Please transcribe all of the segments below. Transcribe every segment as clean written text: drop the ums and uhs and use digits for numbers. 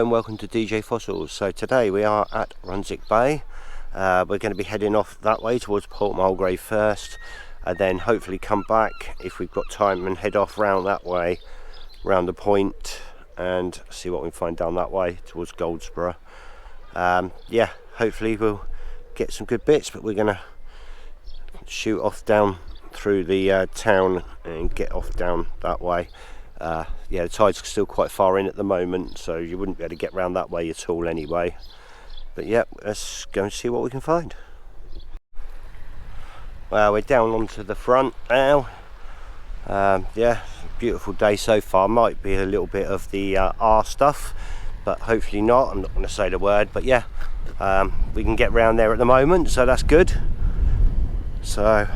Hello and welcome to DJ Fossils. So today we are at Runswick Bay. We're going to be heading off that way towards Port Mulgrave first, and then hopefully come back if we've got time and head off round that way, round the point, and see what we can find down that way towards Goldsborough. Yeah, hopefully we'll get some good bits, but we're going to shoot off down through the town and get off down that way. Yeah, the tide's still quite far in at the moment, so you wouldn't be able to get round that way at all anyway. But yeah, let's go and see what we can find. Well, we're down onto the front now. Yeah, beautiful day so far. Might be a little bit of the R stuff, but hopefully not. I'm not going to say the word, but yeah, we can get round there at the moment, so that's good. So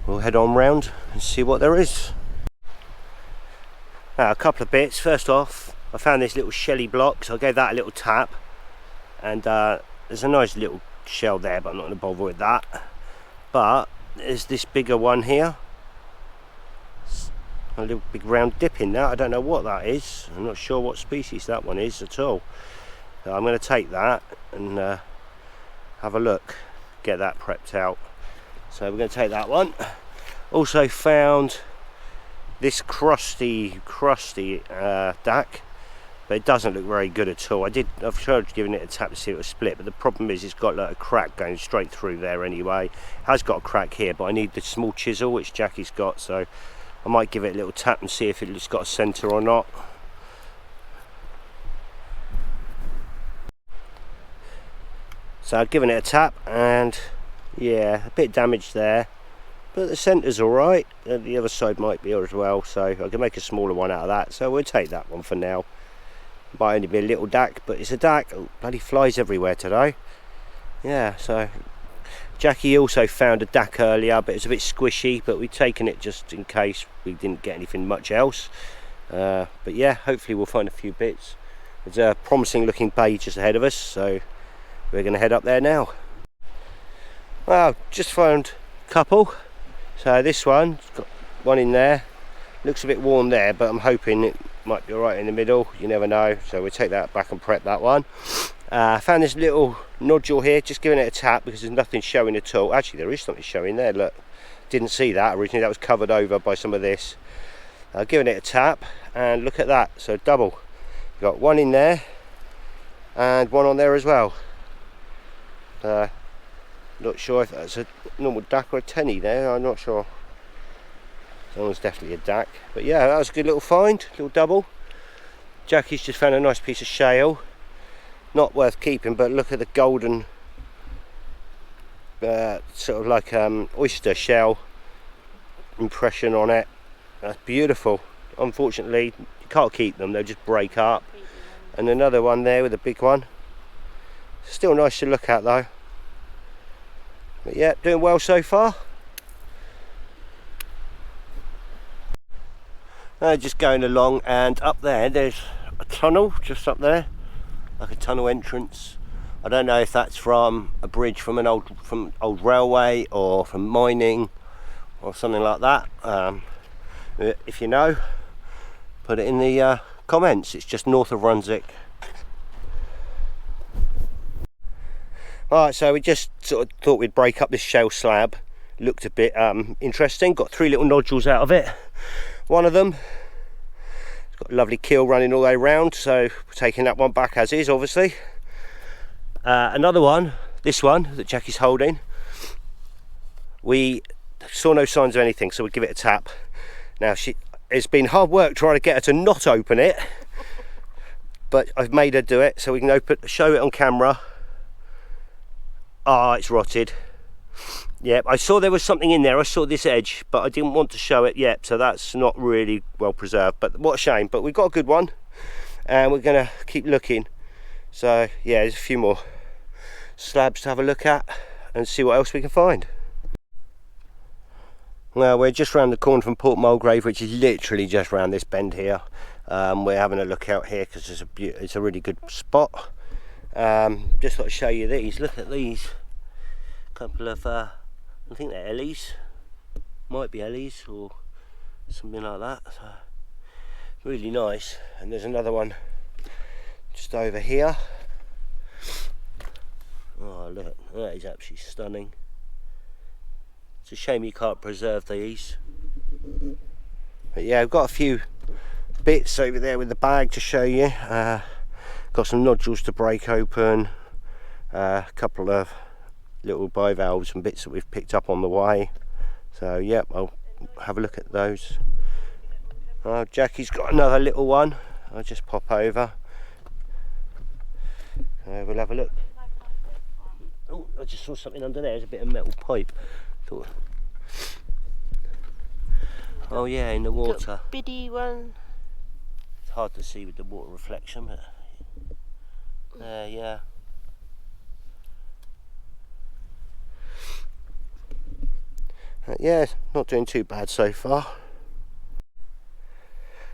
we'll head on round and see what there is. Now, a couple of bits. First off, I found this little shelly block, so I gave that a little tap, and there's a nice little shell there, but I'm not going to bother with that. But there's this bigger one here, a little big round dip in that. I don't know what that is. I'm not sure what species that one is at all. So I'm going to take that and have a look, get that prepped out. So we're going to take that one. Also found this crusty DAC, but it doesn't look very good at all. I've tried giving it a tap to see if it was split, but the problem is it's got like a crack going straight through there anyway. It has got a crack here, but I need the small chisel which Jackie's got, so I might give it a little tap and see if it's got a centre or not. So I've given it a tap, and yeah, a bit damaged there, but the centre's alright. The other side might be as well, so I can make a smaller one out of that, so we'll take that one for now. Might only be a little DAC, but it's a DAC. Oh, bloody flies everywhere today. Yeah, so Jackie also found a DAC earlier, but it's a bit squishy, but we've taken it just in case we didn't get anything much else. But yeah, hopefully we'll find a few bits. There's a promising looking bay just ahead of us, so we're going to head up there now. Well, just found a couple. So this one's got one in there. Looks a bit worn there, but I'm hoping it might be alright in the middle. You never know. So we'll take that back and prep that one. Found this little nodule here, just giving it a tap because there's nothing showing at all. Actually, there is something showing there. Look, didn't see that originally. That was covered over by some of this. Giving it a tap, and look at that. So double. Got one in there and one on there as well. Not sure if that's a normal DAC or a tenny there, I'm not sure. That one's definitely a DAC. But yeah, that was a good little find, little double. Jackie's just found a nice piece of shale. Not worth keeping, but look at the golden, sort of like oyster shell impression on it. That's beautiful. Unfortunately, you can't keep them, they'll just break up. And another one there with a big one. Still nice to look at though. But yeah, doing well so far. Just going along, and up there's a tunnel just up there, like a tunnel entrance. I don't know if that's from a bridge from old railway or from mining or something like that. If you know, put it in the comments. It's just north of Runswick. Alright, so we just sort of thought we'd break up this shale slab. Looked a bit interesting. Got 3 little nodules out of it. One of them, it's got a lovely keel running all the way around, so we're taking that one back as is, obviously. Another one, this one that Jackie's holding, we saw no signs of anything, so we'll give it a tap. Now, it's been hard work trying to get her to not open it, but I've made her do it, so we can show it on camera. Ah, it's rotted. Yeah, I saw there was something in there. I saw this edge, but I didn't want to show it yet, so that's not really well preserved. But what a shame. But we've got a good one, and we're going to keep looking. So yeah, there's a few more slabs to have a look at and see what else we can find. Well, we're just round the corner from Port Mulgrave, which is literally just round this bend here. We're having a look out here because it's a really good spot. Just thought I'd show you these. Look at these. Couple of I think they're Ellies, might be Ellies or something like that. So really nice. And there's another one just over here. Oh look, that is absolutely stunning. It's a shame you can't preserve these. But yeah, I've got a few bits over there with the bag to show you. Got some nodules to break open, a couple of little bivalves and bits that we've picked up on the way. So yep, I'll have a look at those. Jackie's got another little one. I'll just pop over. We'll have a look. Oh, I just saw something under there. There's a bit of metal pipe. Oh yeah, in the water. Biddy one. It's hard to see with the water reflection, but yeah. Yeah, not doing too bad so far.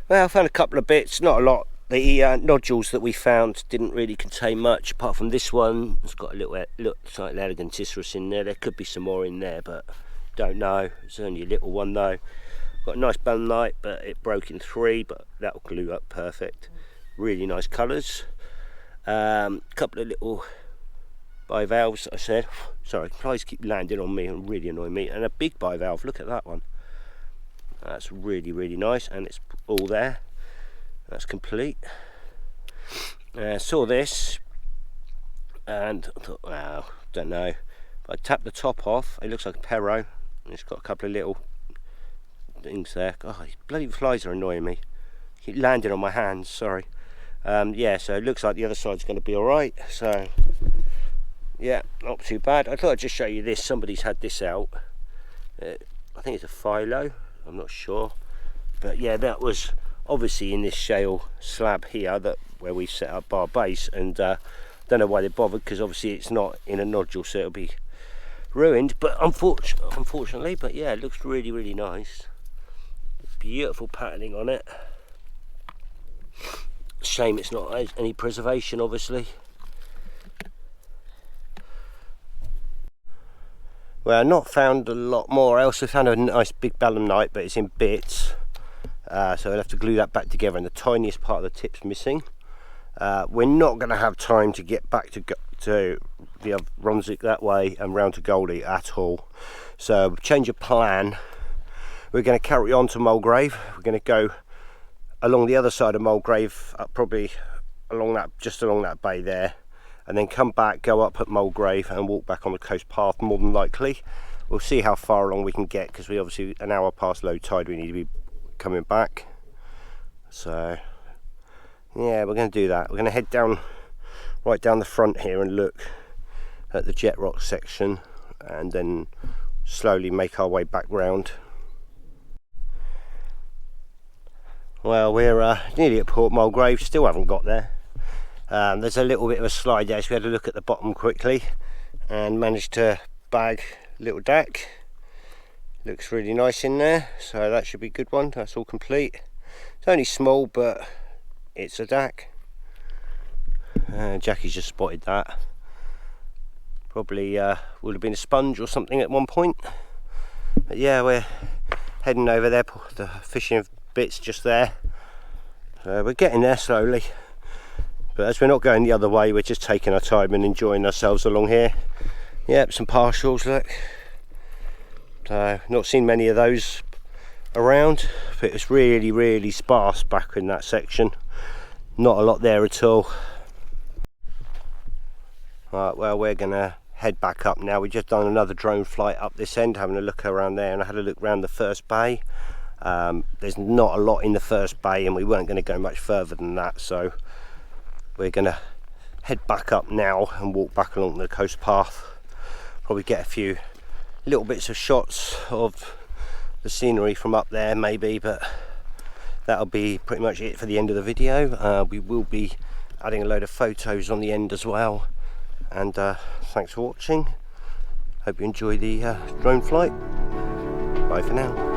Well, I found a couple of bits, not a lot. The nodules that we found didn't really contain much, apart from this one. It's got a little looks like Elegantissirus in there. There could be some more in there, but don't know. It's only a little one though. Got a nice bentonite, but it broke in 3, but that'll glue up perfect. Really nice colours. Couple of little bivalves, I said. Sorry, flies keep landing on me and really annoying me. And a big bivalve, look at that one. That's really, really nice, and it's all there. That's complete. Saw this, and I thought, wow, don't know. But I tapped the top off. It looks like a Perro. It's got a couple of little things there. Oh, these bloody flies are annoying me. Keep landing on my hands. Sorry. Yeah, so it looks like the other side's going to be all right. So, yeah, not too bad. I thought I'd just show you this. Somebody's had this out. I think it's a philo. I'm not sure, but yeah, that was obviously in this shale slab here where we set up our base, and don't know why they bothered, because obviously it's not in a nodule, so it'll be ruined. But unfortunately, but yeah, it looks really, really nice. Beautiful patterning on it. Shame it's not any preservation, obviously. Well, not found a lot more else. I found a nice big belemnite, but it's in bits. So I'll have to glue that back together, and the tiniest part of the tip's missing. We're not going to have time to get back to the Runswick that way and round to Goldie at all. So change of plan. We're going to carry on to Mulgrave. We're going to go along the other side of Mulgrave, probably along that bay there, and then come back, go up at Mulgrave and walk back on the coast path, more than likely. We'll see how far along we can get, because we obviously, an hour past low tide, we need to be coming back. So yeah, we're going to do that. We're going to head down, right down the front here, and look at the jet rock section, and then slowly make our way back round. Well, we're nearly at Port Mulgrave, still haven't got there. There's a little bit of a slide there, so we had to look at the bottom quickly and managed to bag a little deck. Looks really nice in there, so that should be a good one. That's all complete. It's only small, but it's a DAC. Jackie's just spotted that. Probably would have been a sponge or something at one point. But yeah, we're heading over there. The fishing bit's just there. So we're getting there slowly. But as we're not going the other way, we're just taking our time and enjoying ourselves along here. Yep, some partials, look. So, not seen many of those around, but it's really, really sparse back in that section. Not a lot there at all. Right, well, we're gonna head back up now. We've just done another drone flight up this end, having a look around there, and I had a look around the first bay. There's not a lot in the first bay, and we weren't going to go much further than that, so we're going to head back up now and walk back along the coast path. Probably get a few little bits of shots of the scenery from up there maybe, but that'll be pretty much it for the end of the video. We will be adding a load of photos on the end as well, and thanks for watching. Hope you enjoy the drone flight. Bye for now.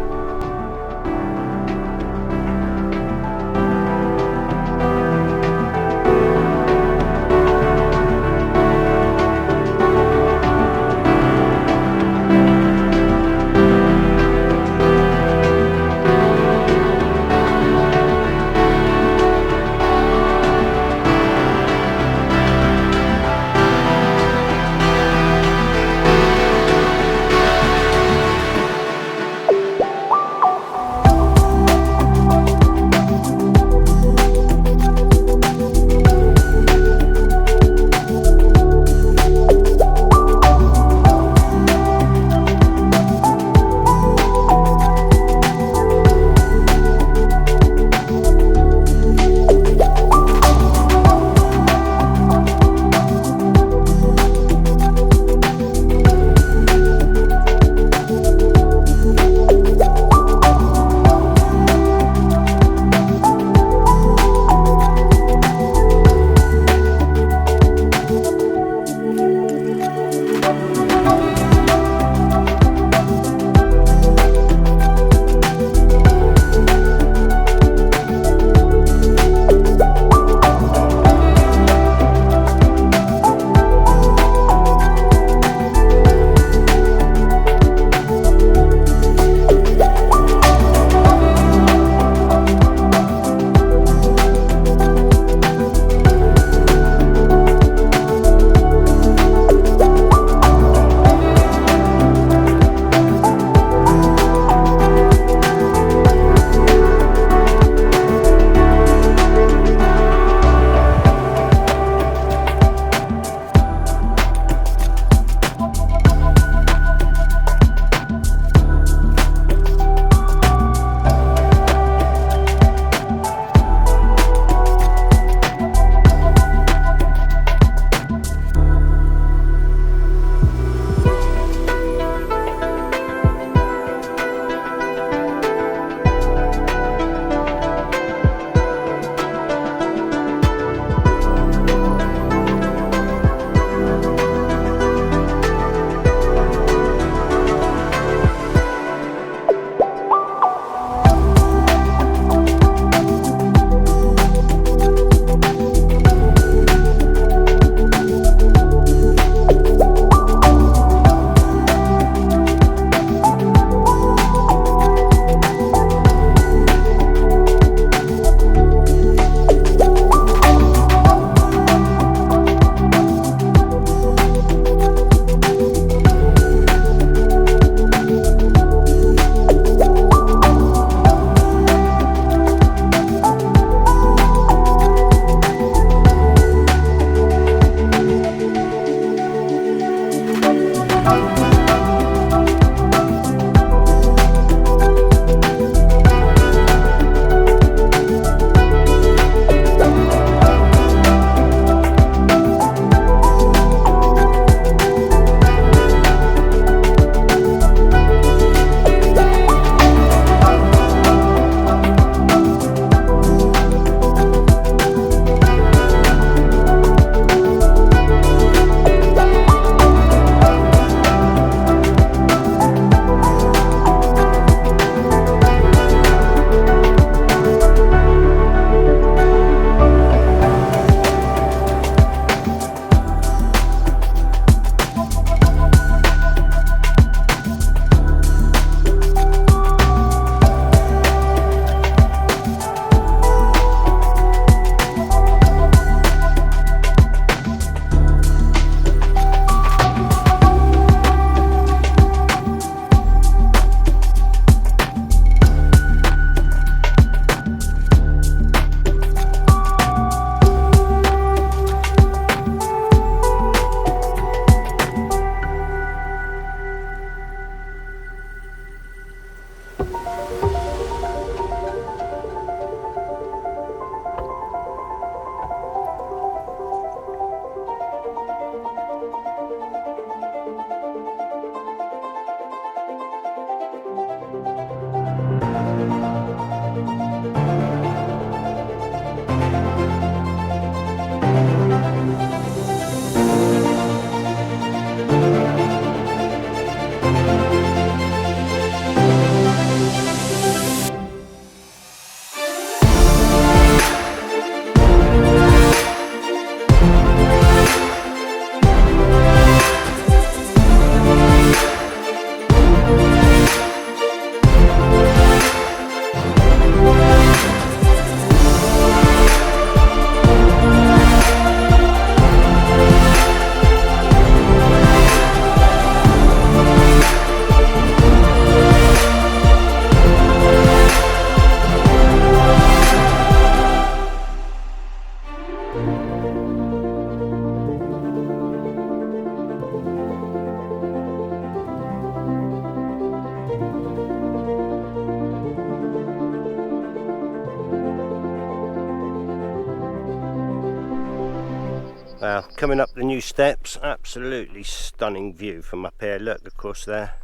Well, coming up the new steps, absolutely stunning view from up here. Look across there,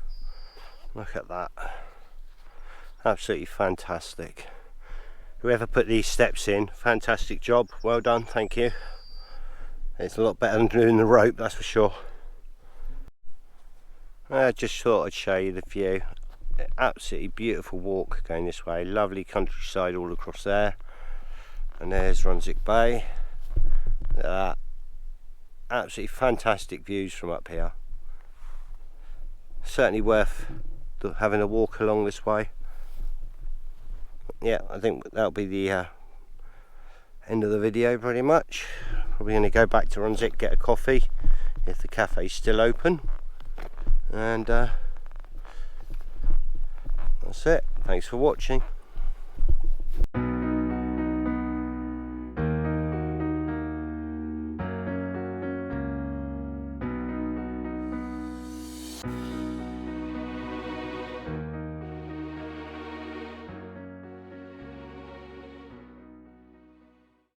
look at that, absolutely fantastic. Whoever put these steps in, fantastic job, well done, thank you. It's a lot better than doing the rope, that's for sure. I just thought I'd show you the view. Absolutely beautiful walk going this way, lovely countryside all across there. And there's Runswick Bay. Look at that. Absolutely fantastic views from up here. Certainly worth having a walk along this way. Yeah, I think that'll be the end of the video pretty much. Probably going to go back to Runswick, get a coffee if the cafe's still open. And that's it. Thanks for watching.